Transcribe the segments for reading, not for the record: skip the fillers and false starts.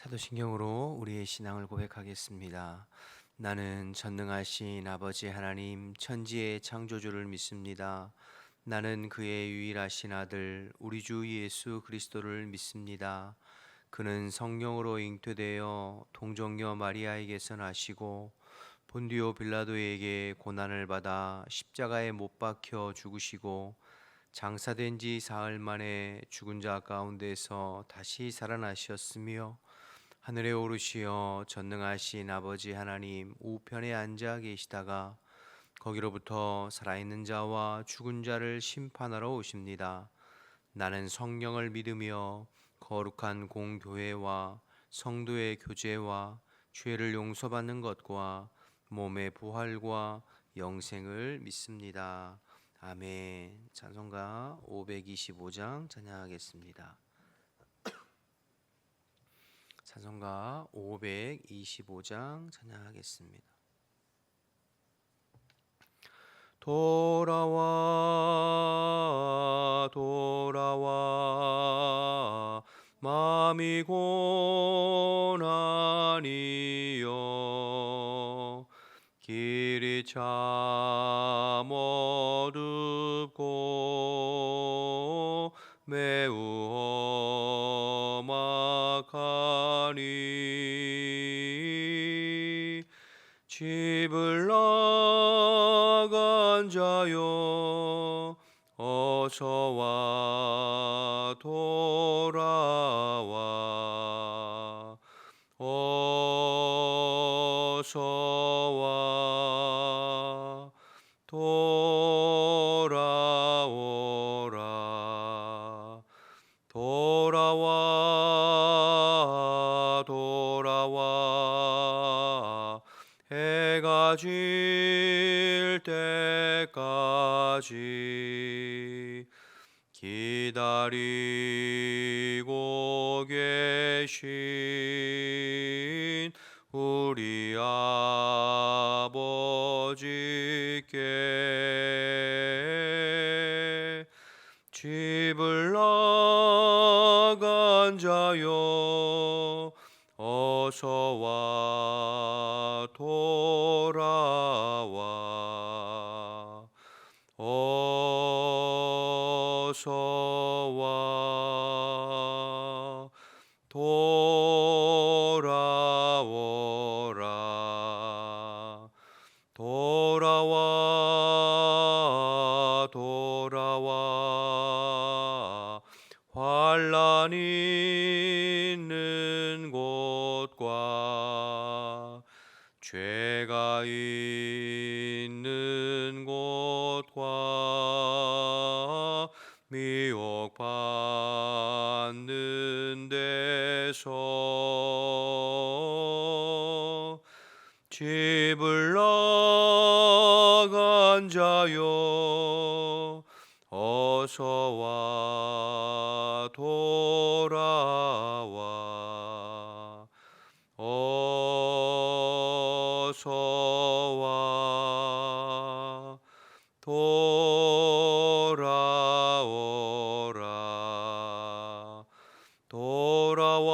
사도신경으로 우리의 신앙을 고백하겠습니다. 나는 전능하신 아버지 하나님 천지의 창조주를 믿습니다. 나는 그의 유일하신 아들 우리 주 예수 그리스도를 믿습니다. 그는 성령으로 잉태되어 동정녀 마리아에게서 나시고 본디오 빌라도에게 고난을 받아 십자가에 못 박혀 죽으시고 장사된 지 사흘 만에 죽은 자 가운데서 다시 살아나셨으며 하늘에 오르시어 전능하신 아버지 하나님 우편에 앉아 계시다가 거기로부터 살아있는 자와 죽은 자를 심판하러 오십니다. 나는 성령을 믿으며 거룩한 공교회와 성도의 교제와 죄를 용서받는 것과 몸의 부활과 영생을 믿습니다. 아멘. 찬송가 525장 찬양하겠습니다. 찬송가 525장 찬양하겠습니다. 돌아와 돌아와 마음이 고난이여 길이 참 어둡고 매우 험악하니 집을 나간 자여 어서와 돌아와 어서와 돌아오라 돌아와 돌아와 해가 질 때까지 기다리고 계신 우리 아버지께 집을 나간 자여 어서와 돌아와 어서와 돌아오라 돌아와 돌아와 환난 있는 곳과 죄가 있는 곳과 미혹받는 데서 집을 나간 자여 어서와 돌아와 어서와 돌아오라 돌아와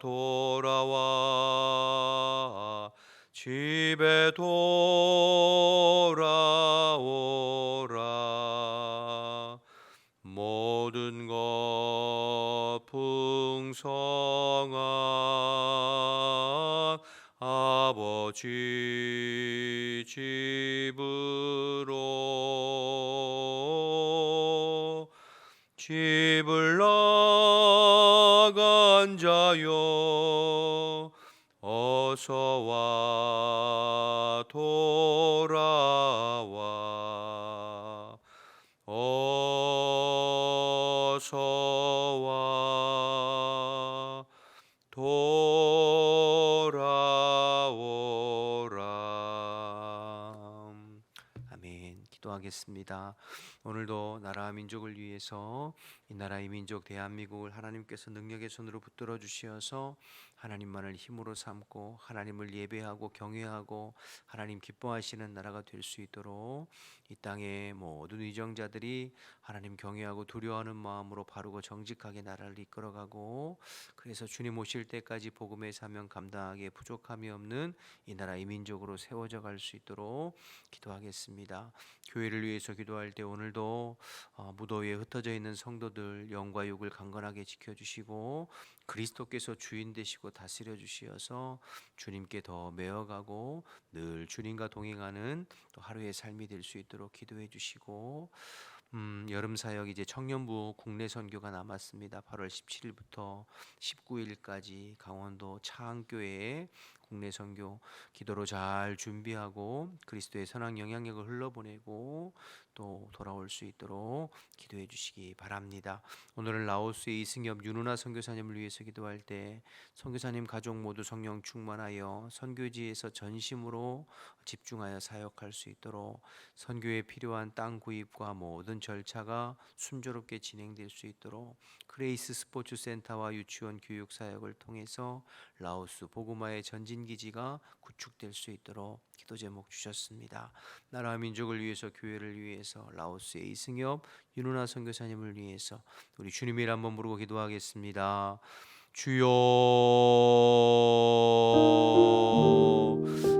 돌아와 집에 돌아오라 모든 것 풍성한 아버지 집으로 집을 나간 자여 어서와 돌아와 어서와 돌아오라. 아멘. 기도하겠습니다. 오늘도 나라와 민족을 위해서 이 나라의 민족 대한민국을 하나님께서 능력의 손으로 붙들어 주시어서 하나님만을 힘으로 삼고 하나님을 예배하고 경외하고 하나님 기뻐하시는 나라가 될 수 있도록 이 땅의 모든 위정자들이 하나님 경외하고 두려워하는 마음으로 바르고 정직하게 나라를 이끌어가고, 그래서 주님 오실 때까지 복음의 사명 감당하기에 부족함이 없는 이 나라의 민족으로 세워져 갈 수 있도록 기도하겠습니다. 교회를 위해서 기도할 때 오늘도 무더위에 흩어져 있는 성도들 영과 육을 강건하게 지켜주시고 그리스도께서 주인 되시고 다스려 주시어서 주님께 더 메어가고 늘 주님과 동행하는 또 하루의 삶이 될 수 있도록 기도해 주시고, 여름 사역 이제 청년부 국내 선교가 남았습니다. 8월 17일부터 19일까지 강원도 차안교회에 국내 선교 기도로 잘 준비하고 그리스도의 선한 영향력을 흘러보내고 또 돌아올 수 있도록 기도해 주시기 바랍니다. 오늘은 라오스의 이승엽 윤은아 선교사님을 위해서 기도할 때 선교사님 가족 모두 성령 충만하여 선교지에서 전심으로 집중하여 사역할 수 있도록 선교에 필요한 땅 구입과 모든 절차가 순조롭게 진행될 수 있도록 그레이스 스포츠 센터와 유치원 교육 사역을 통해서 라오스 보고마의 전진 기지가 구축될 수 있도록 기도 제목 주셨습니다. 나라와 민족을 위해서, 교회를 위해서, 라오스의 이승엽 윤은아 선교사님을 위해서 우리 주님 이름 한번 부르고 기도하겠습니다. 주여,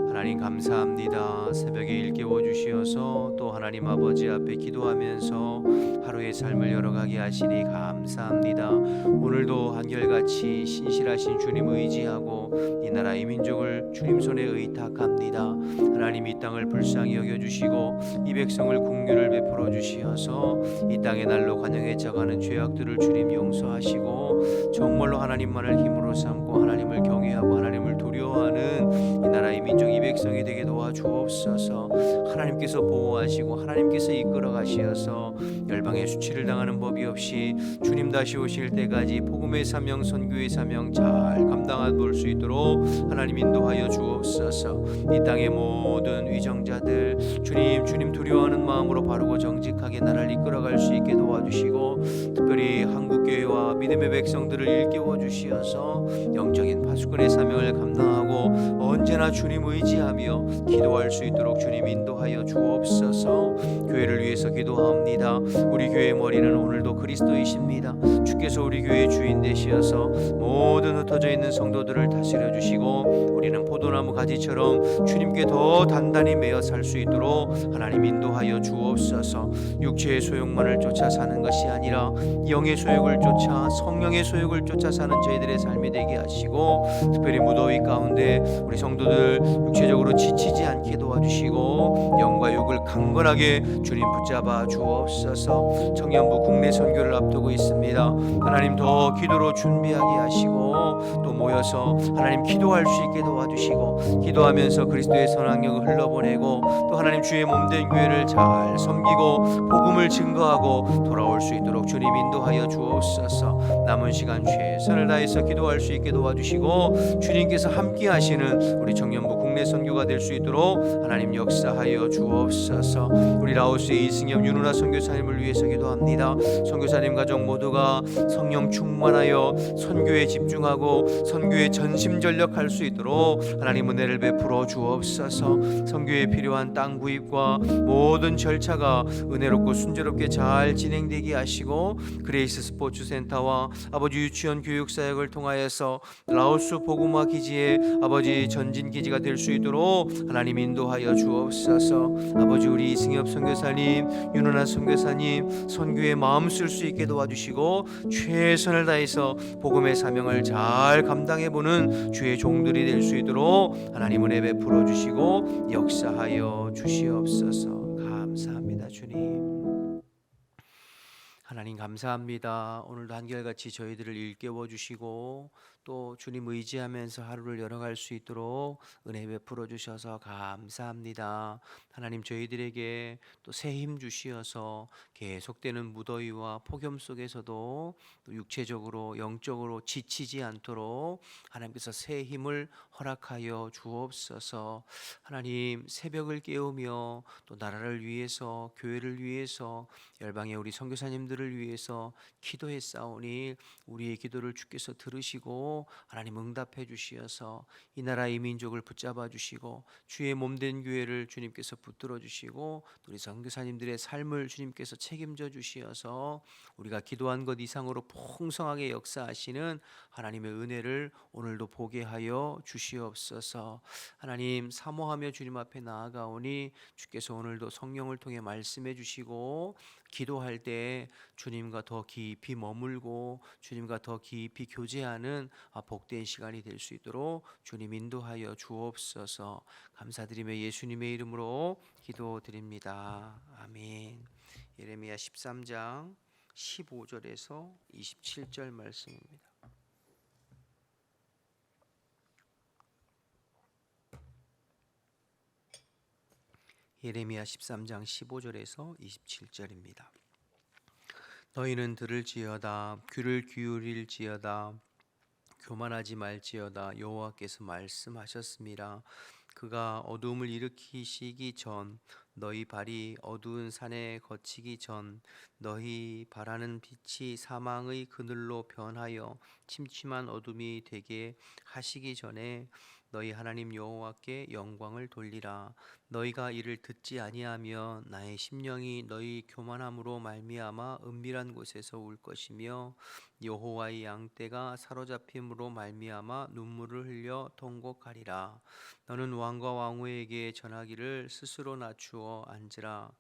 하나님 감사합니다. 새벽에 일깨워 주시어서 또 하나님 아버지 앞에 기도하면서 하루의 삶을 열어가게 하시니 감사합니다. 오늘도 한결같이 신실하신 주님 의지하고 이 나라의 민족을 주님 손에 의탁합니다. 하나님 이 땅을 불쌍히 여겨주시고 이 백성을 긍휼을 베풀어 주시어서 이 땅의 날로 관영해져가는 죄악들을 주님 용서하시고 정말로 하나님만을 힘으로 삼고 하나님을 경외하고 하나님을 두려워하는 이 나라의 민족 이 백성이 되게 도와주옵소서. 하나님께서 보호하시고 하나님께서 이끌어 가시어서 열방의 수치를 당하는 법이 없이 주님 다시 오실 때까지 복음의 사명 선교의 사명 잘 감당해 볼 수 있도록 하나님 인도하여 주옵소서. 이 땅의 모든 위정자들 주님 두려워하는 마음으로 바르고 정직하게 나라를 이끌어갈 수 있게 도와주시고 특별히 한국교회와 믿음의 백성들을 일깨워 주시어서 영적인 파수꾼의 사명을 감당하고 언제나 주님 의지하며 기도할 수 있도록 주님 인도하여 주옵소서. 교회를 위해서 기도합니다. 우리 교회의 머리는 오늘도 그리스도이십니다. 주께서 우리 교회의 주인 되시어서 모든 흩어져 있는 성도들을 다스려 주시고 우리는 포도나무 가지처럼 주님께 더 단단히 매어 살 수 있도록 하나님 인도하여 주옵소서. 육체의 소욕만을 쫓아 사는 것이 아니라 영의 소욕을 쫓아 성령의 소욕을 쫓아 사는 저희들의 삶이 되게 하시고 특별히 무더위 가운데 우리 성도들 육체적으로 지치지 않게 도와주시고 영과 육을 강건하게 주님 붙잡아 주옵소서. 청년부 국내 선교를 앞두고 있습니다. 하나님 더 기도로 준비하게 하시고 또 모여서 하나님 기도할 수 있게 도와주시고 기도하면서 그리스도의 선악력을 흘러보내고 또 하나님 주의 몸된 교회를 잘 섬기고 복음을 증거하고 돌아올 수 있도록 주님 인도하여 주옵소서. 남은 시간 최선을 다해서 기도할 수 있게 도와주시고 주님께서 함께 하시는 우리 청년부 국내 선교가 될 수 있도록 하나님 역사하여 주옵소서. 우리 라오스의 이승엽 윤은아 선교사님을 위해서 기도합니다. 선교사님 가족 모두가 성령 충만하여 선교에 집중하고 선교에 전심전력할 수 있도록 하나님 은혜를 베풀어 주옵소서. 선교에 필요한 땅 구입과 모든 절차가 은혜롭고 순조롭게 잘 진행되게 하시고 그레이스 스포츠 센터와 아버지 유치원 교육 사역을 통하여서 라오스 복음화 기지의 아버지 전진 기지가 될 수 있도록 하나님 인도하여 주옵소서. 아버지 우리 이승엽 선교사님 윤은아 선교사님 선교에 마음 쓸 수 있게 도와주시고 최선을 다해서 복음의 사명을 잘 감당해보는 주의 종들이 될 수 있도록 하나님 은혜 베풀어 주시고 역사하여 주시옵소서. 감사합니다 주님. 하나님 감사합니다. 오늘도 한결같이 저희들을 일깨워 주시고 또 주님 의지하면서 하루를 열어갈 수 있도록 은혜 베풀어 주셔서 감사합니다. 하나님 저희들에게 또 새 힘 주시어서 계속되는 무더위와 폭염 속에서도 또 육체적으로 영적으로 지치지 않도록 하나님께서 새 힘을 허락하여 주옵소서. 하나님 새벽을 깨우며 또 나라를 위해서 교회를 위해서 열방의 우리 선교사님들을 위해서 기도했사오니 우리의 기도를 주께서 들으시고 하나님 응답해 주시어서 이 나라 이 민족을 붙잡아 주시고 주의 몸된 교회를 주님께서 붙들어 주시고 우리 선교사님들의 삶을 주님께서 책임져 주시어서 우리가 기도한 것 이상으로 풍성하게 역사하시는 하나님의 은혜를 오늘도 보게 하여 주시옵소서. 하나님 사모하며 주님 앞에 나아가오니 주께서 오늘도 성령을 통해 말씀해 주시고 기도할 때 주님과 더 깊이 머물고 주님과 더 깊이 교제하는 복된 시간이 될 수 있도록 주님 인도하여 주옵소서. 감사드리며 예수님의 이름으로 기도드립니다. 아멘. 예레미야 13장 15절에서 27절 말씀입니다. 예레미야 13장 15절에서 27절입니다. 너희는 들을지어다 귀를 기울일지어다 교만하지 말지어다 여호와께서 말씀하셨습니다. 그가 어두움을 일으키시기 전 너희 발이 어두운 산에 거치기 전 너희 바라는 빛이 사망의 그늘로 변하여 침침한 어둠이 되게 하시기 전에 너희 하나님 여호와께 영광을 돌리라. 너희가 이를 듣지 아니하며 나의 심령이 너희 교만함으로 말미암아 은밀한 곳에서 울 것이며 여호와의 양떼가 사로잡힘으로 말미암아 눈물을 흘려 통곡하리라. 너는 왕과 왕후에게 전하기를 스스로 낮추어 앉으라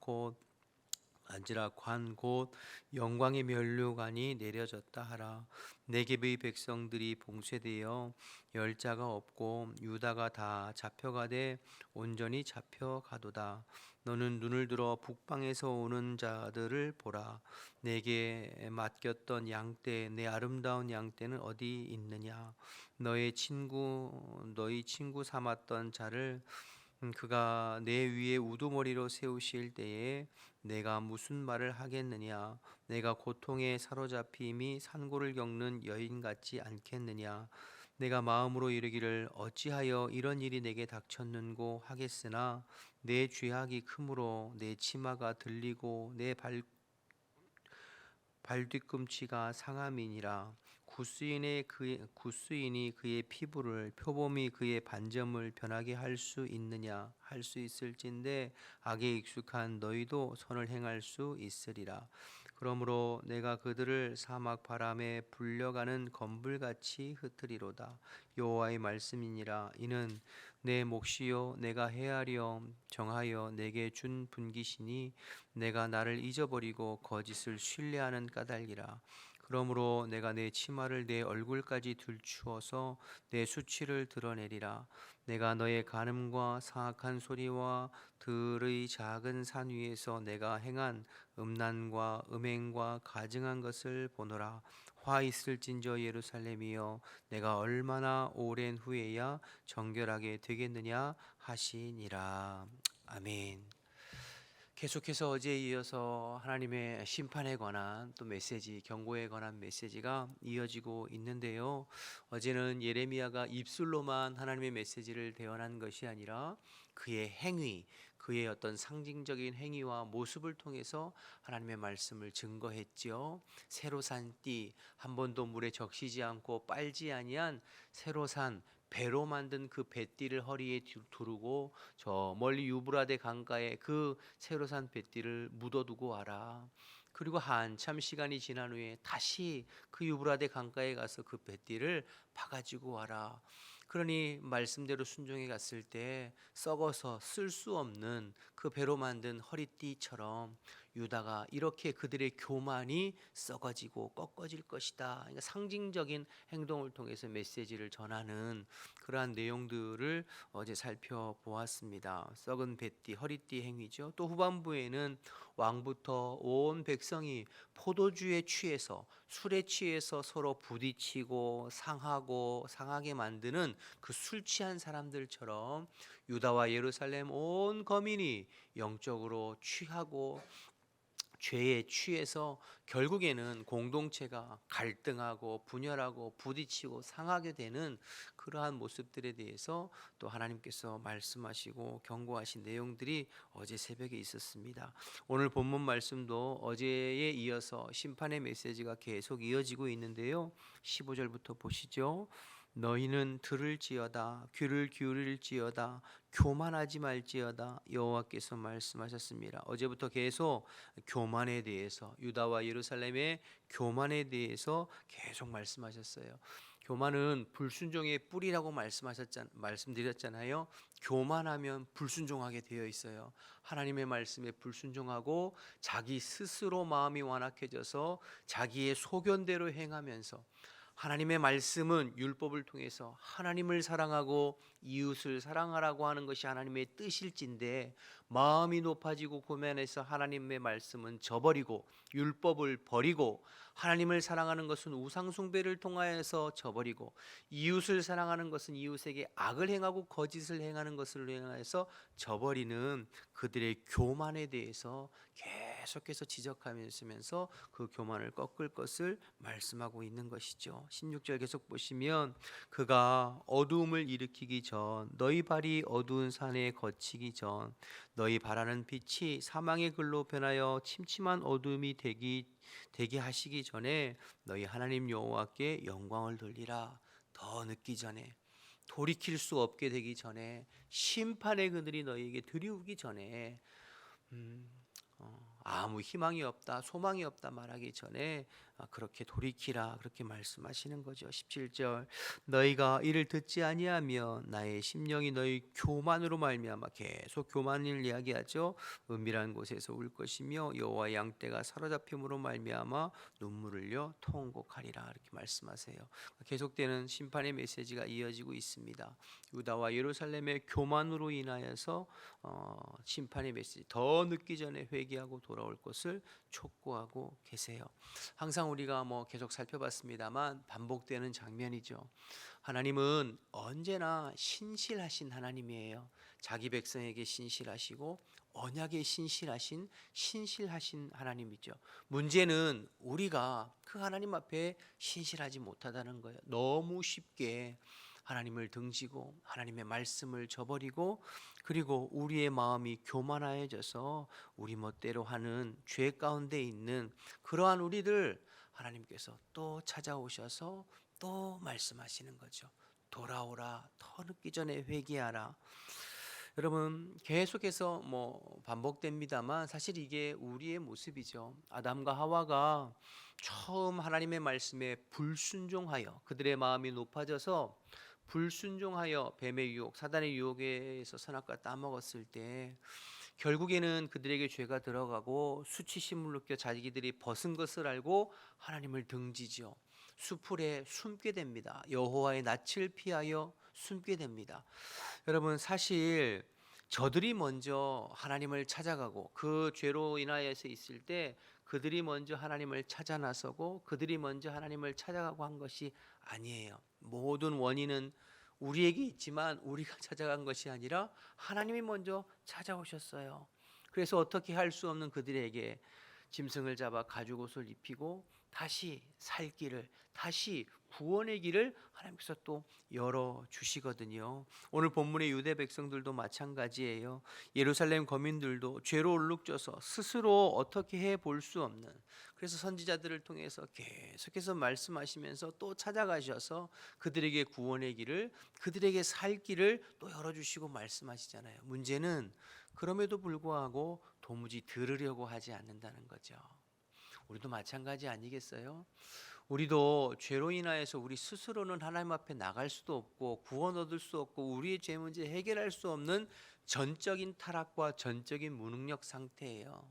관 곧 영광의 면류관이 내려졌다 하라. 네겝의 백성들이 봉쇄되어 열자가 없고 유다가 다 잡혀가되 온전히 잡혀가도다. 너는 눈을 들어 북방에서 오는 자들을 보라. 내게 맡겼던 양떼 내 아름다운 양떼는 어디 있느냐. 너희 친구 삼았던 자를 그가 내 위에 우두머리로 세우실 때에 내가 무슨 말을 하겠느냐. 내가 고통에 사로잡힘이 산고를 겪는 여인 같지 않겠느냐. 내가 마음으로 이르기를 어찌하여 이런 일이 내게 닥쳤는고 하겠으나 내 죄악이 크므로 내 치마가 들리고 내 발뒤꿈치가 상함이니라. 구스인이 그의 피부를 표범이 그의 반점을 변하게 할 수 있느냐. 할 수 있을진데 악에 익숙한 너희도 선을 행할 수 있으리라. 그러므로 내가 그들을 사막 바람에 불려가는 검불같이 흩으리로다. 여호와의 말씀이니라. 이는 내 몫이요 내가 헤아려 정하여 내게 준 분깃이니 내가 나를 잊어버리고 거짓을 신뢰하는 까닭이라. 그러므로 내가 내 치마를 내 얼굴까지 들추어서 내 수치를 드러내리라. 내가 너의 간음과 사악한 소리와 들의 작은 산 위에서 내가 행한 음란과 음행과 가증한 것을 보노라. 화 있을진저 예루살렘이여 내가 얼마나 오랜 후에야 정결하게 되겠느냐 하시니라. 아멘. 계속해서 어제에 이어서 하나님의 심판에 관한 또 메시지, 경고에 관한 메시지가 이어지고 있는데요. 어제는 예레미야가 입술로만 하나님의 메시지를 대언한 것이 아니라 그의 행위, 그의 어떤 상징적인 행위와 모습을 통해서 하나님의 말씀을 증거했지요. 새로 산 띠, 한 번도 물에 적시지 않고 빨지 아니한 새로 산 배로 만든 그 배띠를 허리에 두르고 저 멀리 유브라데 강가에 그 새로 산 배띠를 묻어두고 와라. 그리고 한참 시간이 지난 후에 다시 그 유브라데 강가에 가서 그 배띠를 파가지고 와라. 그러니 말씀대로 순종해 갔을 때 썩어서 쓸 수 없는 그 배로 만든 허리띠처럼 유다가 이렇게 그들의 교만이 썩어지고 꺾어질 것이다. 그러니까 상징적인 행동을 통해서 메시지를 전하는 그러한 내용들을 어제 살펴보았습니다. 썩은 배띠, 허리띠 행위죠. 또 후반부에는 왕부터 온 백성이 포도주에 취해서 술에 취해서 서로 부딪히고 상하게 만드는 그 술 취한 사람들처럼 유다와 예루살렘 온 거민이 영적으로 취하고 죄에 취해서 결국에는 공동체가 갈등하고 분열하고 부딪히고 상하게 되는 그러한 모습들에 대해서 또 하나님께서 말씀하시고 경고하신 내용들이 어제 새벽에 있었습니다. 오늘 본문 말씀도 어제에 이어서 심판의 메시지가 계속 이어지고 있는데요. 15절부터 보시죠. 너희는 들을지어다 귀를 기울일지어다 교만하지 말지어다 여호와께서 말씀하셨습니다. 어제부터 계속 교만에 대해서 유다와 예루살렘의 교만에 대해서 계속 말씀하셨어요. 교만은 불순종의 뿌리라고 말씀드렸잖아요. 교만하면 불순종하게 되어 있어요. 하나님의 말씀에 불순종하고 자기 스스로 마음이 완악해져서 자기의 소견대로 행하면서 하나님의 말씀은 율법을 통해서 하나님을 사랑하고 이웃을 사랑하라고 하는 것이 하나님의 뜻일진데 마음이 높아지고 교만해서 하나님의 말씀은 저버리고 율법을 버리고 하나님을 사랑하는 것은 우상 숭배를 통하여서 저버리고 이웃을 사랑하는 것은 이웃에게 악을 행하고 거짓을 행하는 것을 행하여서 저버리는 그들의 교만에 대해서 계속해서 지적하면서 그 교만을 꺾을 것을 말씀하고 있는 것이죠. 16절 계속 보시면 그가 어두움을 일으키기 전 너희 발이 어두운 산에 거치기 전 너희 바라는 빛이 사망의 글로 변하여 침침한 어둠이 되게 하시기 전에 너희 하나님 여호와께 영광을 돌리라. 더 늦기 전에 돌이킬 수 없게 되기 전에 심판의 그늘이 너희에게 들이우기 전에 아무 희망이 없다 소망이 없다 말하기 전에 그렇게 돌이키라 그렇게 말씀하시는 거죠. 17절 너희가 이를 듣지 아니하면 나의 심령이 너희 교만으로 말미암아 계속 교만을 이야기하죠. 은밀한 곳에서 울 것이며 여호와의 양떼가 사로잡힘으로 말미암아 눈물을 흘려 통곡하리라 이렇게 말씀하세요. 계속되는 심판의 메시지가 이어지고 있습니다. 유다와 예루살렘의 교만으로 인하여서 심판의 메시지 더 늦기 전에 회개하고 돌아올 것을 촉구하고 계세요. 항상 우리가 계속 살펴봤습니다만 반복되는 장면이죠. 하나님은 언제나 신실하신 하나님이에요. 자기 백성에게 신실하시고 언약에 신실하신 하나님이죠. 문제는 우리가 그 하나님 앞에 신실하지 못하다는 거예요. 너무 쉽게 하나님을 등지고 하나님의 말씀을 저버리고 그리고 우리의 마음이 교만하여져서 우리 멋대로 하는 죄 가운데 있는 그러한 우리들 하나님께서 또 찾아오셔서 또 말씀하시는 거죠. 돌아오라. 더 늦기 전에 회개하라. 여러분 계속해서 반복됩니다만 사실 이게 우리의 모습이죠. 아담과 하와가 처음 하나님의 말씀에 불순종하여 그들의 마음이 높아져서 불순종하여 뱀의 유혹, 사단의 유혹에서 선악과 따먹었을 때 결국에는 그들에게 죄가 들어가고 수치심을 느껴 자기들이 벗은 것을 알고 하나님을 등지죠. 수풀에 숨게 됩니다. 여호와의 낯을 피하여 숨게 됩니다. 여러분 사실 저들이 먼저 하나님을 찾아가고 그 죄로 인하여서 있을 때 그들이 먼저 하나님을 찾아 나서고 그들이 먼저 하나님을 찾아가고 한 것이 아니에요. 모든 원인은 우리에게 있지만 우리가 찾아간 것이 아니라 하나님이 먼저 찾아오셨어요. 그래서 어떻게 할 수 없는 그들에게 짐승을 잡아 가죽옷을 입히고 다시 살 길을 다시 구원의 길을 하나님께서 또 열어주시거든요. 오늘 본문의 유대 백성들도 마찬가지예요. 예루살렘 거민들도 죄로 얼룩져서 스스로 어떻게 해볼 수 없는 그래서 선지자들을 통해서 계속해서 말씀하시면서 또 찾아가셔서 그들에게 구원의 길을 그들에게 살 길을 또 열어주시고 말씀하시잖아요. 문제는 그럼에도 불구하고 도무지 들으려고 하지 않는다는 거죠. 우리도 마찬가지 아니겠어요? 우리도 죄로 인하여서 우리 스스로는 하나님 앞에 나갈 수도 없고 구원 얻을 수 없고 우리의 죄 문제 해결할 수 없는 전적인 타락과 전적인 무능력 상태예요.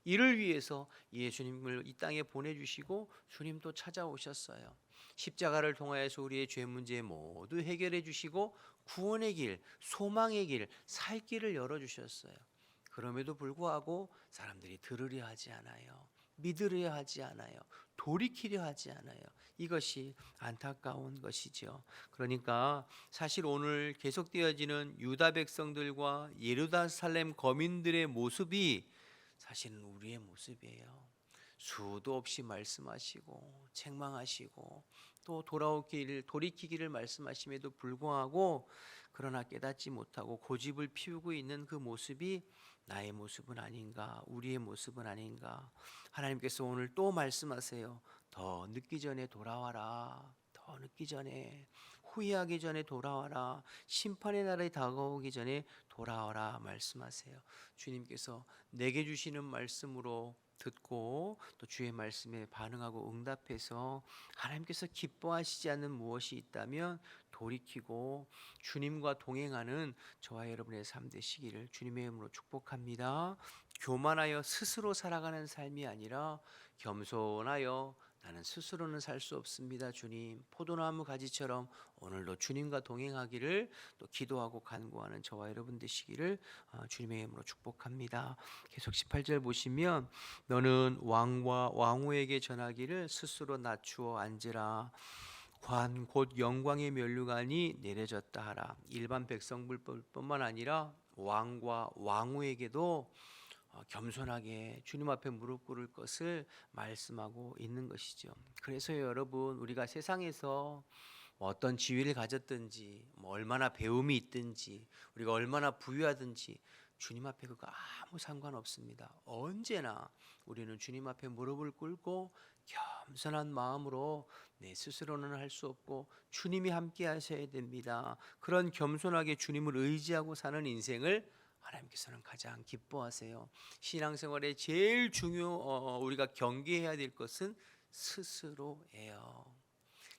이를 위해서 예수님을 이 땅에 보내주시고 주님도 찾아오셨어요. 십자가를 통하여서 우리의 죄 문제 모두 해결해 주시고 구원의 길, 소망의 길, 살 길을 열어주셨어요. 그럼에도 불구하고 사람들이 들으려 하지 않아요. 믿으려 하지 않아요. 돌이키려 하지 않아요. 이것이 안타까운 것이죠. 그러니까 사실 오늘 계속되어지는 유다 백성들과 예루살렘 거민들의 모습이 사실은 우리의 모습이에요. 수도 없이 말씀하시고 책망하시고 또 돌이키기를 말씀하심에도 불구하고 그러나 깨닫지 못하고 고집을 피우고 있는 그 모습이 나의 모습은 아닌가, 우리의 모습은 아닌가. 하나님께서 오늘 또 말씀하세요. 더 늦기 전에 돌아와라. 더 늦기 전에, 후회하기 전에 돌아와라. 심판의 날이 다가오기 전에 돌아와라 말씀하세요. 주님께서 내게 주시는 말씀으로 듣고 또 주의 말씀에 반응하고 응답해서 하나님께서 기뻐하시지 않는 무엇이 있다면 돌이키고 주님과 동행하는 저와 여러분의 삶 되시기를 주님의 이름으로 축복합니다. 교만하여 스스로 살아가는 삶이 아니라 겸손하여 나는 스스로는 살 수 없습니다. 주님, 포도나무 가지처럼 오늘도 주님과 동행하기를 또 기도하고 간구하는 저와 여러분 되시기를 주님의 이름으로 축복합니다. 계속 18절 보시면 너는 왕과 왕후에게 전하기를 스스로 낮추어 앉으라. 관 곧 영광의 면류관이 내려졌다 하라. 일반 백성들뿐만 아니라 왕과 왕후에게도 겸손하게 주님 앞에 무릎 꿇을 것을 말씀하고 있는 것이죠. 그래서 여러분, 우리가 세상에서 어떤 지위를 가졌든지 얼마나 배움이 있든지 우리가 얼마나 부유하든지 주님 앞에 그거 아무 상관없습니다. 언제나 우리는 주님 앞에 무릎을 꿇고 겸손한 마음으로 내 스스로는 할 수 없고 주님이 함께 하셔야 됩니다. 그런 겸손하게 주님을 의지하고 사는 인생을 하나님께서는 가장 기뻐하세요. 신앙생활에 제일 우리가 경계해야 될 것은 스스로예요.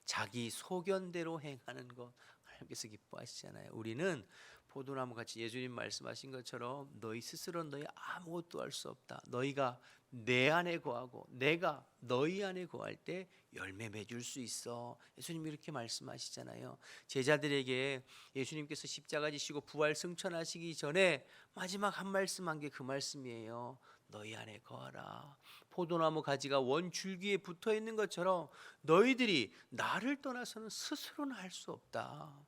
자기 소견대로 행하는 것 하나님께서 기뻐하시잖아요. 우리는 포도나무 같이 예수님 말씀하신 것처럼 너희 스스로 너희 아무것도 할 수 없다. 너희가 내 안에 거하고 내가 너희 안에 거할 때 열매 맺을 수 있어. 예수님이 이렇게 말씀하시잖아요. 제자들에게 예수님께서 십자가 지시고 부활 승천하시기 전에 마지막 한 말씀 한 게 그 말씀이에요. 너희 안에 거하라. 포도나무 가지가 원 줄기에 붙어 있는 것처럼 너희들이 나를 떠나서는 스스로는 할 수 없다.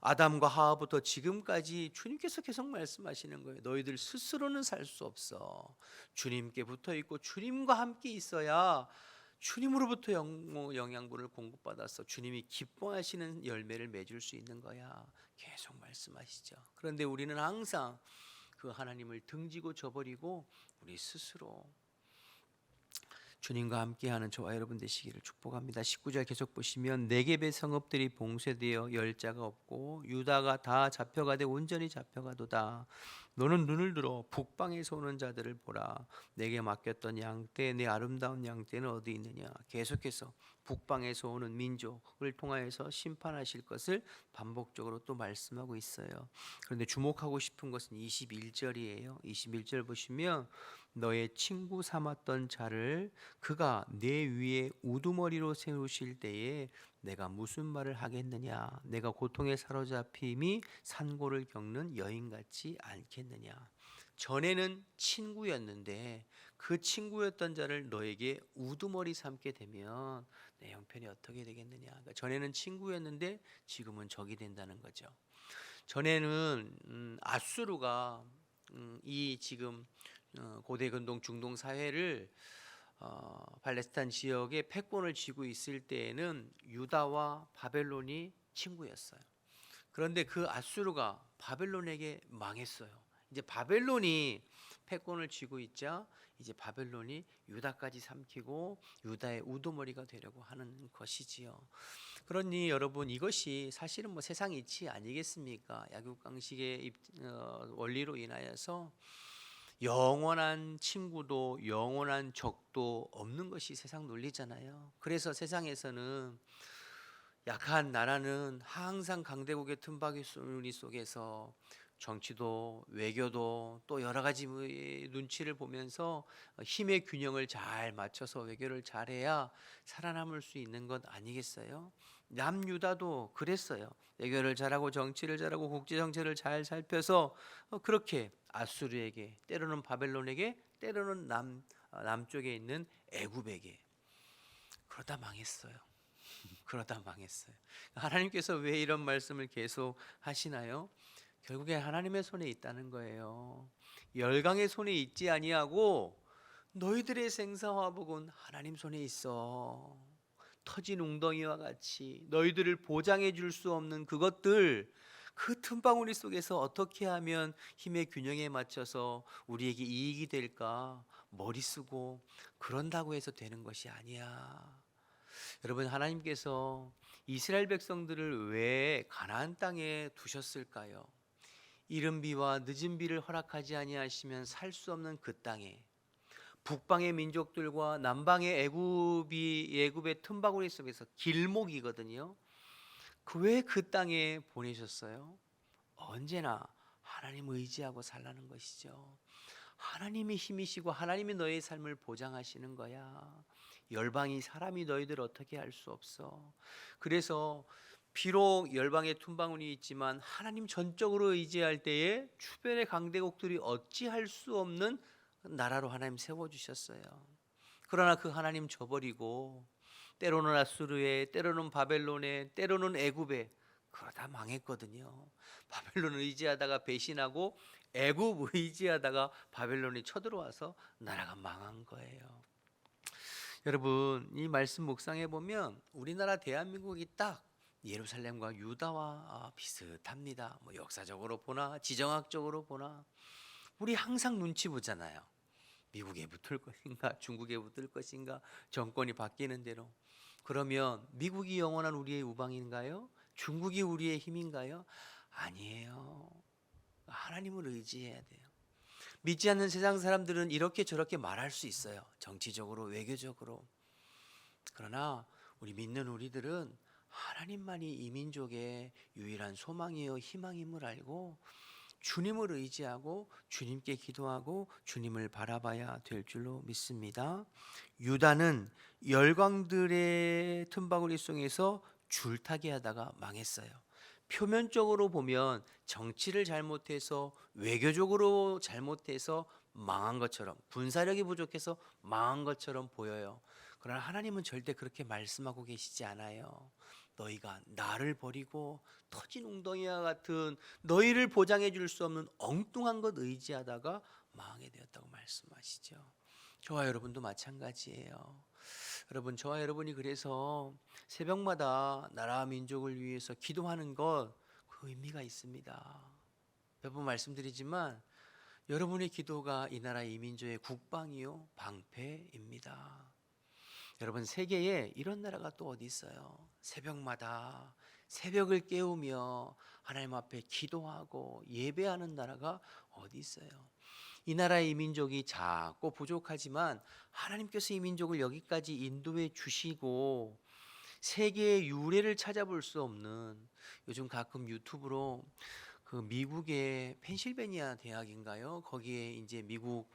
아담과 하와부터 지금까지 주님께서 계속 말씀하시는 거예요. 너희들 스스로는 살 수 없어. 주님께 붙어 있고 주님과 함께 있어야 주님으로부터 영양분을 공급받아서 주님이 기뻐하시는 열매를 맺을 수 있는 거야. 계속 말씀하시죠. 그런데 우리는 항상 그 하나님을 등지고 저버리고 우리 스스로 주님과 함께하는 저와 여러분 되시기를 축복합니다. 19절 계속 보시면 네겝의 성읍들이 봉쇄되어 열 자가 없고 유다가 다 잡혀가되 온전히 잡혀가도다. 너는 눈을 들어 북방에서 오는 자들을 보라. 내게 맡겼던 양떼 내 아름다운 양떼는 어디 있느냐. 계속해서 북방에서 오는 민족을 통하여서 심판하실 것을 반복적으로 또 말씀하고 있어요. 그런데 주목하고 싶은 것은 21절이에요. 21절 보시면 너의 친구 삼았던 자를 그가 내 위에 우두머리로 세우실 때에 내가 무슨 말을 하겠느냐. 내가 고통에 사로잡힘이 산고를 겪는 여인 같지 않겠느냐. 전에는 친구였는데 그 친구였던 자를 너에게 우두머리 삼게 되면 내 형편이 어떻게 되겠느냐. 그러니까 전에는 친구였는데 지금은 적이 된다는 거죠. 전에는 아수르가 이 지금 고대 근동 중동 사회를 팔레스타인 지역에 패권을 쥐고 있을 때에는 유다와 바벨론이 친구였어요. 그런데 그 아수르가 바벨론에게 망했어요. 이제 바벨론이 패권을 쥐고 있자 이제 바벨론이 유다까지 삼키고 유다의 우두머리가 되려고 하는 것이지요. 그러니 여러분, 이것이 사실은 세상 이치 아니겠습니까? 약육강식의 원리로 인하여서 영원한 친구도 영원한 적도 없는 것이 세상 논리잖아요. 그래서 세상에서는 약한 나라는 항상 강대국의 틈바구니 속에서 정치도 외교도 또 여러 가지 눈치를 보면서 힘의 균형을 잘 맞춰서 외교를 잘해야 살아남을 수 있는 것 아니겠어요? 남유다도 그랬어요. 외교를 잘하고 정치를 잘하고 국제 정세를 잘 살펴서 그렇게 아수르에게, 때로는 바벨론에게, 때로는 남쪽에 있는 애굽에게, 그러다 망했어요. 그러다 망했어요. 하나님께서 왜 이런 말씀을 계속 하시나요? 결국에 하나님의 손에 있다는 거예요. 열강의 손에 있지 아니하고 너희들의 생사화복은 하나님 손에 있어. 터진 웅덩이와 같이 너희들을 보장해 줄 수 없는 그것들, 그 틈바구니 속에서 어떻게 하면 힘의 균형에 맞춰서 우리에게 이익이 될까 머리 쓰고 그런다고 해서 되는 것이 아니야. 여러분, 하나님께서 이스라엘 백성들을 왜 가나안 땅에 두셨을까요? 이른 비와 늦은 비를 허락하지 아니하시면 살 수 없는 그 땅에, 북방의 민족들과 남방의 애굽의 틈바구니 속에서 길목이거든요. 왜 그 땅에 보내셨어요? 언제나 하나님 의지하고 살라는 것이죠. 하나님이 힘이시고 하나님이 너의 삶을 보장하시는 거야. 열방이 사람이 너희들 어떻게 할 수 없어. 그래서 비록 열방의 틈바구니 있지만 하나님 전적으로 의지할 때에 주변의 강대국들이 어찌할 수 없는 나라로 하나님 세워주셨어요. 그러나 그 하나님 저버리고 때로는 아수르에, 때로는 바벨론에, 때로는 애굽에, 그러다 망했거든요. 바벨론 의지하다가 배신하고 애굽 의지하다가 바벨론이 쳐들어와서 나라가 망한 거예요. 여러분, 이 말씀 묵상해 보면 우리나라 대한민국이 딱 예루살렘과 유다와 비슷합니다. 뭐 역사적으로 보나 지정학적으로 보나 우리 항상 눈치 보잖아요. 미국에 붙을 것인가, 중국에 붙을 것인가, 정권이 바뀌는 대로. 그러면 미국이 영원한 우리의 우방인가요? 중국이 우리의 힘인가요? 아니에요. 하나님을 의지해야 돼요. 믿지 않는 세상 사람들은 이렇게 저렇게 말할 수 있어요. 정치적으로, 외교적으로. 그러나 우리 믿는 우리들은 하나님만이 이 민족의 유일한 소망이요 희망임을 알고 주님을 의지하고 주님께 기도하고 주님을 바라봐야 될 줄로 믿습니다. 유다는 열강들의 틈바구니 속에서 줄타기 하다가 망했어요. 표면적으로 보면 정치를 잘못해서 외교적으로 잘못해서 망한 것처럼, 분사력이 부족해서 망한 것처럼 보여요. 그러나 하나님은 절대 그렇게 말씀하고 계시지 않아요. 너희가 나를 버리고 터진 웅덩이와 같은 너희를 보장해 줄 수 없는 엉뚱한 것 의지하다가 망하게 되었다고 말씀하시죠. 저와 여러분도 마찬가지예요. 여러분, 저와 여러분이 그래서 새벽마다 나라와 민족을 위해서 기도하는 것, 그 의미가 있습니다. 몇 번 말씀드리지만 여러분의 기도가 이 나라 이 민족의 국방이요 방패입니다. 여러분, 세계에 이런 나라가 또 어디 있어요? 새벽마다 새벽을 깨우며 하나님 앞에 기도하고 예배하는 나라가 어디 있어요? 이 나라의 이 민족이 작고 부족하지만 하나님께서 이 민족을 여기까지 인도해 주시고 세계의 유래를 찾아볼 수 없는, 요즘 가끔 유튜브로 그 미국의 펜실베니아 대학인가요? 거기에 이제 미국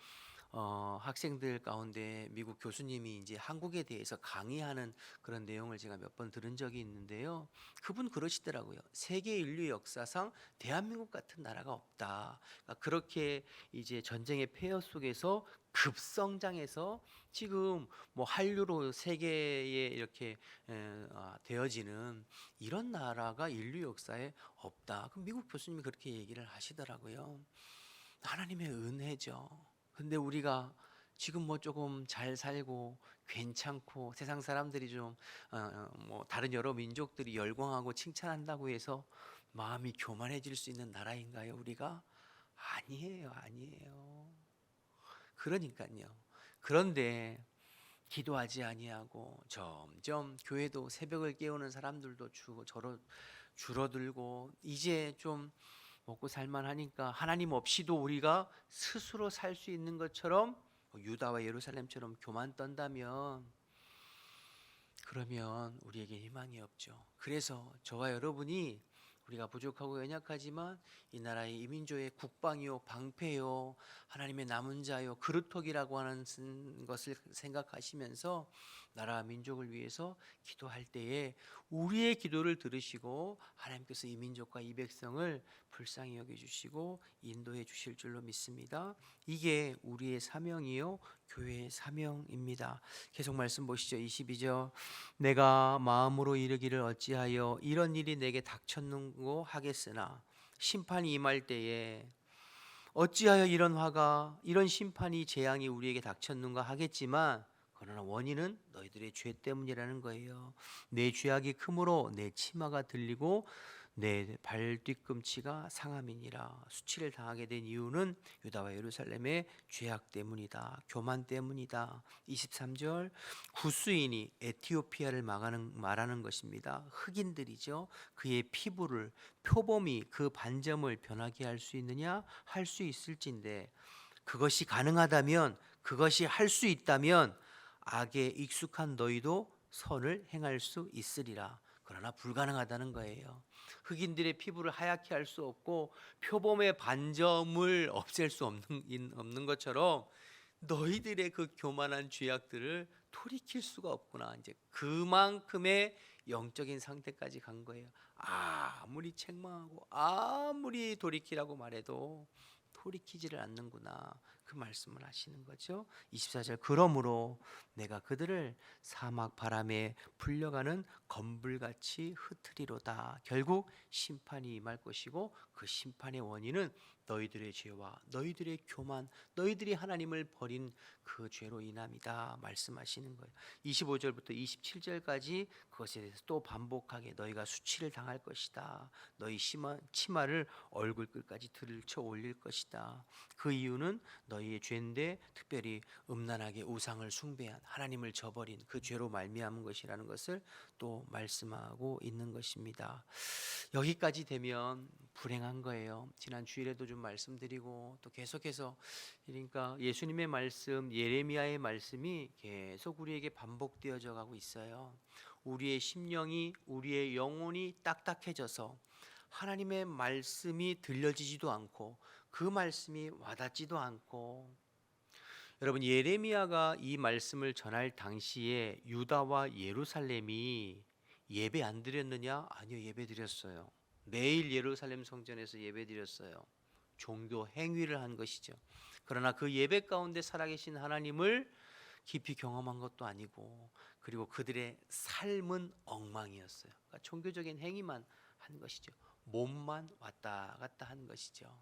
학생들 가운데 미국 교수님이 이제 한국에 대해서 강의하는 그런 내용을 제가 몇 번 들은 적이 있는데요. 그분 그러시더라고요. 세계 인류 역사상 대한민국 같은 나라가 없다. 그러니까 그렇게 이제 전쟁의 폐허 속에서 급성장해서 지금 뭐 한류로 세계에 이렇게 되어지는 이런 나라가 인류 역사에 없다. 그럼 미국 교수님이 그렇게 얘기를 하시더라고요. 하나님의 은혜죠. 근데 우리가 지금 뭐 조금 잘 살고 괜찮고 세상 사람들이 좀 뭐 다른 여러 민족들이 열광하고 칭찬한다고 해서 마음이 교만해질 수 있는 나라인가요, 우리가? 아니에요, 아니에요. 그러니까요. 그런데 기도하지 아니하고 점점 교회도 새벽을 깨우는 사람들도 줄어들고 이제 좀 먹고 살만하니까 하나님 없이도 우리가 스스로 살 수 있는 것처럼 유다와 예루살렘처럼 교만 떤다면 그러면 우리에게 희망이 없죠. 그래서 저와 여러분이 우리가 부족하고 연약하지만 이 나라의 이민족의 국방이요 방패요 하나님의 남은 자요 그루터기라고 하는 것을 생각하시면서 나라와 민족을 위해서 기도할 때에 우리의 기도를 들으시고 하나님께서 이 민족과 이 백성을 불쌍히 여겨주시고 인도해 주실 줄로 믿습니다. 이게 우리의 사명이요 교회의 사명입니다. 계속 말씀 보시죠. 22절 내가 마음으로 이르기를 어찌하여 이런 일이 내게 닥쳤는고 하겠으나 심판이 임할 때에 어찌하여 이런 화가 이런 심판이 재앙이 우리에게 닥쳤는가 하겠지만 그러나 원인은 너희들의 죄 때문이라는 거예요. 내 죄악이 크므로 내 치마가 들리고 내 발뒤꿈치가 상함이니라. 수치를 당하게 된 이유는 유다와 예루살렘의 죄악 때문이다. 교만 때문이다. 23절 구스인이 에티오피아를 말하는 것입니다. 흑인들이죠. 그의 피부를 표범이 그 반점을 변하게 할 수 있느냐? 할 수 있을진데 그것이 가능하다면 그것이 할 수 있다면 악에 익숙한 너희도 선을 행할 수 있으리라. 그러나 불가능하다는 거예요. 흑인들의 피부를 하얗게 할 수 없고 표범의 반점을 없앨 수 없는 것처럼 너희들의 그 교만한 죄악들을 돌이킬 수가 없구나. 이제 그만큼의 영적인 상태까지 간 거예요. 아무리 책망하고 아무리 돌이키라고 말해도 돌이키지를 않는구나. 그 말씀을 하시는 거죠. 24절 그러므로 내가 그들을 사막 바람에 불려가는 검불같이 흩으리로다. 결국 심판이 임할 것이고 그 심판의 원인은 너희들의 죄와 너희들의 교만, 너희들이 하나님을 버린 그 죄로 인함이다 말씀하시는 거예요. 25절부터 27절까지 그것에 대해서 또 반복하게 너희가 수치를 당할 것이다. 너희 치마를 얼굴끝까지 들쳐 올릴 것이다. 그 이유는 너희의 죄인데 특별히 음란하게 우상을 숭배한 하나님을 저버린 그 죄로 말미암은 것이라는 것을 또 말씀하고 있는 것입니다. 여기까지 되면 불행한 거예요. 지난 주일에도 좀 말씀드리고 또 계속해서 그러니까 예수님의 말씀, 예레미야의 말씀이 계속 우리에게 반복되어져 가고 있어요. 우리의 심령이, 우리의 영혼이 딱딱해져서 하나님의 말씀이 들려지지도 않고 그 말씀이 와닿지도 않고 여러분 예레미야가 이 말씀을 전할 당시에 유다와 예루살렘이 예배 안 드렸느냐? 아니요, 예배 드렸어요. 매일 예루살렘 성전에서 예배 드렸어요. 종교 행위를 한 것이죠. 그러나 그 예배 가운데 살아계신 하나님을 깊이 경험한 것도 아니고 그리고 그들의 삶은 엉망이었어요. 그러니까 종교적인 행위만 한 것이죠. 몸만 왔다 갔다 한 것이죠.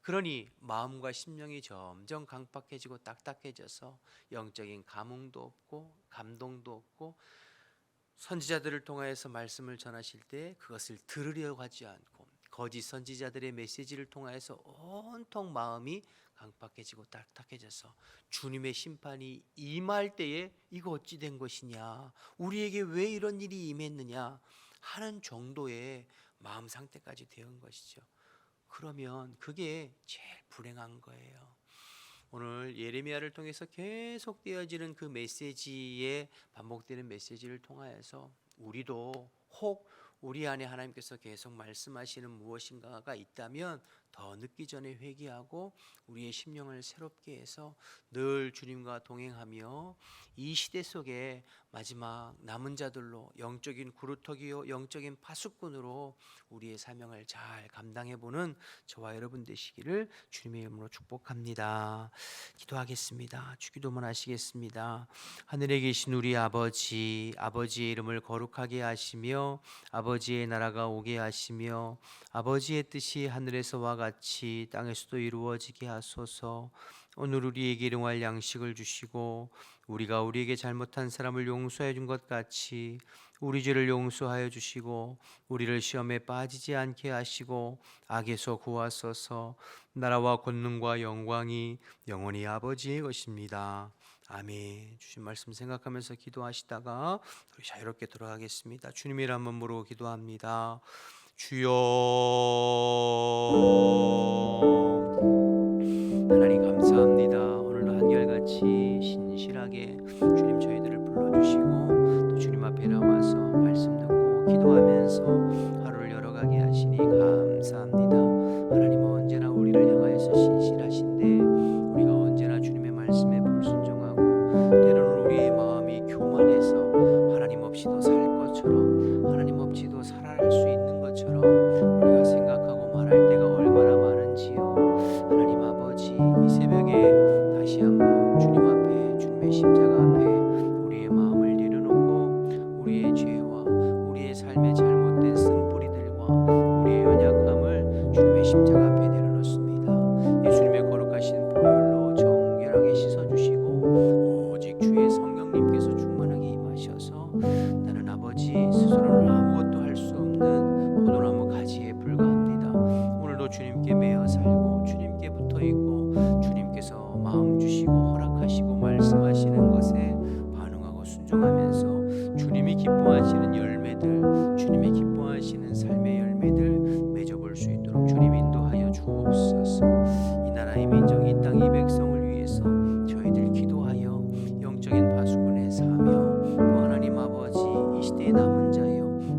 그러니 마음과 심령이 점점 강팍해지고 딱딱해져서 영적인 감흥도 없고 감동도 없고 선지자들을 통하여서 말씀을 전하실 때 그것을 들으려고 하지 않고 거짓 선지자들의 메시지를 통하여서 온통 마음이 강팍해지고 딱딱해져서 주님의 심판이 임할 때에 이거 어찌 된 것이냐, 우리에게 왜 이런 일이 임했느냐 하는 정도의 마음 상태까지 되은 것이죠. 그러면 그게 제일 불행한 거예요. 오늘 예레미야를 통해서 계속 되어지는 그 메시지에 반복되는 메시지를 통하여서 우리도 혹 우리 안에 하나님께서 계속 말씀하시는 무엇인가가 있다면 더 늦기 전에 회개하고 우리의 심령을 새롭게 해서 늘 주님과 동행하며 이 시대 속에 마지막 남은 자들로 영적인 구루터기요 영적인 파수꾼으로 우리의 사명을 잘 감당해보는 저와 여러분 되시기를 주님의 이름으로 축복합니다. 기도하겠습니다. 주기도문 하시겠습니다. 하늘에 계신 우리 아버지, 아버지의 이름을 거룩하게 하시며 아버지의 나라가 오게 하시며 아버지의 뜻이 하늘에서와 같이 땅에서도 이루어지게 하소서. 오늘 우리에게 일용할 양식을 주시고 우리가 우리에게 잘못한 사람을 용서해 준 것 같이 우리 죄를 용서하여 주시고 우리를 시험에 빠지지 않게 하시고 악에서 구하소서. 나라와 권능과 영광이 영원히 아버지의 것입니다. 아멘. 주신 말씀 생각하면서 기도하시다가 우리 자유롭게 돌아가겠습니다. 주님의 이름 한번 부르고 기도합니다. 주여. 하나님 감사합니다. 오늘도 한결같이 신실하게 주님 저희들을 불러주시고 또 주님 앞에 나와서 말씀 듣고 기도하면서 하루를 열어가게 하시니 감사합니다. 하나님은 언제나 우리를 향하여서 신실하신데 우리가 언제나 주님의 말씀에 불순종하고 때로는 우리의 마음이 교만해서 것처럼 우리가 생각하고 말할 때가 얼마나 많은지요. 하나님 아버지, 이 새벽에 다시 한번 주님 앞에, 주님의 십자가 앞에 우리의 마음을 내려놓고 우리의 죄와 우리의 삶의 잘못된 쓴뿌리들과 우리의 연약함을 주님의 십자가 앞에 내려놓습니다. 예수님의 거룩하신 보혈로 정결하게 씻어주시고 오직 주의 성령님께서 충만하게 임하셔서 나는 아버지 스스로는 아무것도 할 수 없는 포도나무 가지에 불과합니다. 오늘도 주님께 매여 살고 주님께 붙어 있고 주님께서 마음 주시고 허락하시고 말씀하시는 것에 반응하고 순종하면서 주님이 기뻐하시는 열매들, 주님이 기뻐하시는 삶의 열매들 맺어볼 수 있도록 주님 인도하여 주옵소서. 이 나라의 민족, 이 땅, 이 백성을 위해서 저희들 기도하여 영적인 파수꾼의 사명, 또 하나님 아버지 이 시대의 남은 자여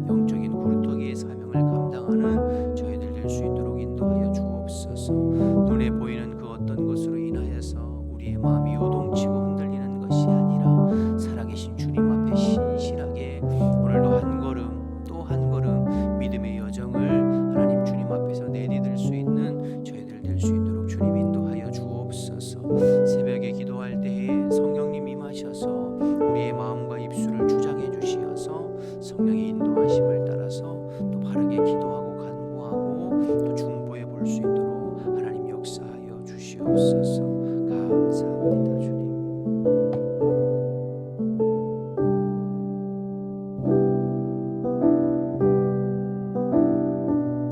영적인 구루터기의 사명을 감당하는 저희들 될 수 있도록 인도하여 주옵소서. 눈에 보이는 그 어떤 것으로 인하여서 우리의 마음이 요동치고 흔들리는 것이 아니라 살아계신 주님 앞에 신실하게 오늘도 한 걸음 또 한 걸음 믿음의 여정을 하나님 주님 앞에서 내디딜 수 있는 저희들 될 수 있도록 주님 인도하여 주옵소서. 새벽에 기도할 때에 성령님 임하셔서 우리의 마음과 입술을 주장해 주시어서 성령의 인도하심을 따라서 또 바르게 기도하고 간구하고 또 중보해 볼 수 있도록 하나님 역사하여 주시옵소서.